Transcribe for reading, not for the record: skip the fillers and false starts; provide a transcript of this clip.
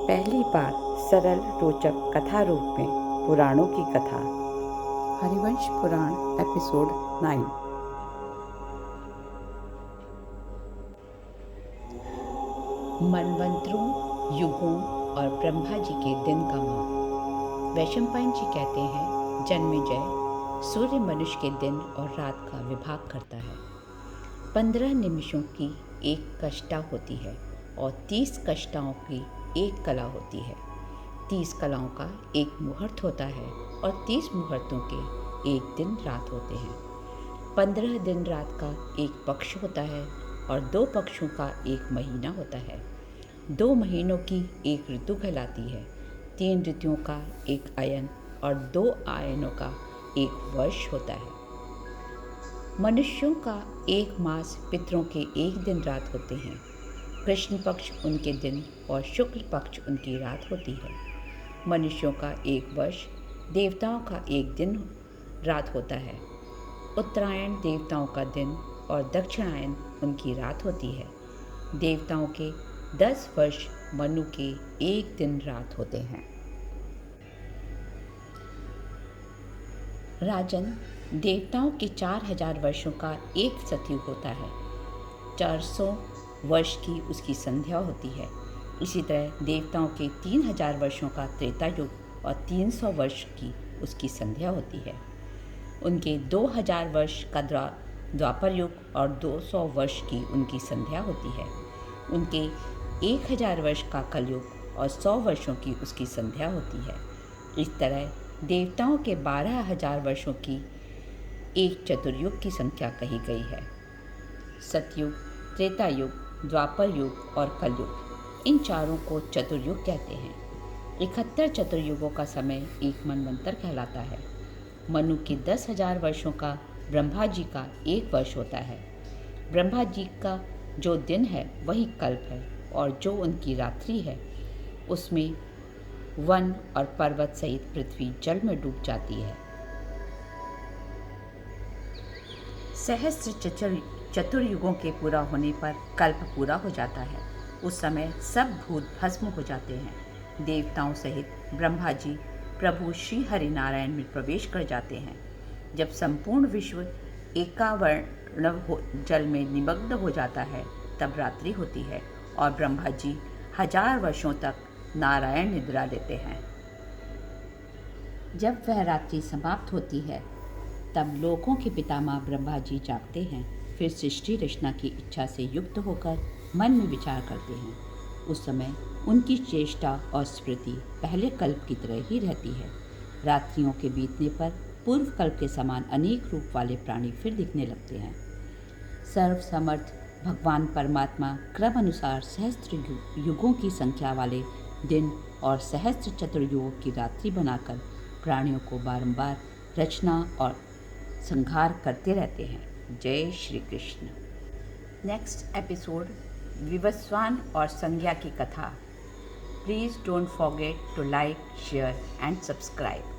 पहली बार सरल रोचक कथा रूप में पुराणों की कथा। हरिवंश पुराण एपिसोड 9। मनवंतरों, युगों और ब्रह्मा जी के दिन का माप। वैशंपायन जी कहते हैं, जन्मेजय, सूर्य मनुष्य के दिन और रात का विभाग करता है। 15 निमिषों की एक कष्टा होती है और 30 कष्टाओं की एक कला होती है। 30 कलाओं का एक मुहूर्त होता है और 30 मुहूर्तों के एक दिन रात होते हैं। 15 दिन रात का एक पक्ष होता है और 2 पक्षों का एक महीना होता है। 2 महीनों की एक ऋतु कहलाती है। 3 ऋतुओं का एक अयन और 2 आयनों का एक वर्ष होता है। मनुष्यों का एक मास, पितरों के एक दिन रात होते हैं। कृष्ण पक्ष उनके दिन और शुक्ल पक्ष उनकी रात होती है। मनुष्यों का एक वर्ष, देवताओं का एक दिन रात होता है। उत्तरायण देवताओं का दिन और दक्षिणायन उनकी रात होती है। देवताओं के 10 वर्ष, मनु के एक दिन रात होते हैं। राजन, देवताओं के 4000 वर्षों का एक सतयुग होता है। 400 वर्ष की उसकी संध्या होती है। इसी तरह देवताओं के 3000 वर्षों का त्रेता युग और 300 वर्ष की उसकी संध्या होती है। उनके 2000 वर्ष का द्वापर युग और 200 वर्ष की उनकी संध्या होती है। उनके 1000 वर्ष का कलयुग और 100 वर्षों की उसकी संध्या होती है। इस तरह देवताओं के 12000 वर्षों की एक चतुर्युग की संख्या कही गई है। सतयुग, त्रेता युग, द्वापर युग और कलयुग, इन चारों को चतुर्युग कहते हैं। 71 चतुर्युगों का समय एक मनवंतर कहलाता है। मनु के 10,000 वर्षों का ब्रह्मा जी का एक वर्ष होता है। ब्रह्मा जी का जो दिन है वही कल्प है और जो उनकी रात्रि है उसमें वन और पर्वत सहित पृथ्वी जल में डूब जाती है। सहस्त्र चतुर्युगों के पूरा होने पर कल्प पूरा हो जाता है। उस समय सब भूत भस्म हो जाते हैं। देवताओं सहित ब्रह्मा जी प्रभु श्री हरिनारायण में प्रवेश कर जाते हैं। जब संपूर्ण विश्व एकावर्ण जल में निमग्न हो जाता है तब रात्रि होती है और ब्रह्मा जी 1000 वर्षों तक नारायण निद्रा लेते हैं। जब वह रात्रि समाप्त होती है तब लोकों के पितामह ब्रह्मा जी जागते हैं। फिर सृष्टि रचना की इच्छा से युक्त होकर मन में विचार करते हैं। उस समय उनकी चेष्टा और स्मृति पहले कल्प की तरह ही रहती है। रात्रियों के बीतने पर पूर्व कल्प के समान अनेक रूप वाले प्राणी फिर दिखने लगते हैं। सर्वसमर्थ भगवान परमात्मा क्रम अनुसार सहस्त्र युगों की संख्या वाले दिन और सहस्त्र चतुर्युगों की रात्रि बनाकर प्राणियों को बारंबार रचना और संहार करते रहते हैं। जय श्री कृष्ण। नेक्स्ट एपिसोड, विवस्वान और संज्ञा की कथा। Please don't forget to like, share and subscribe.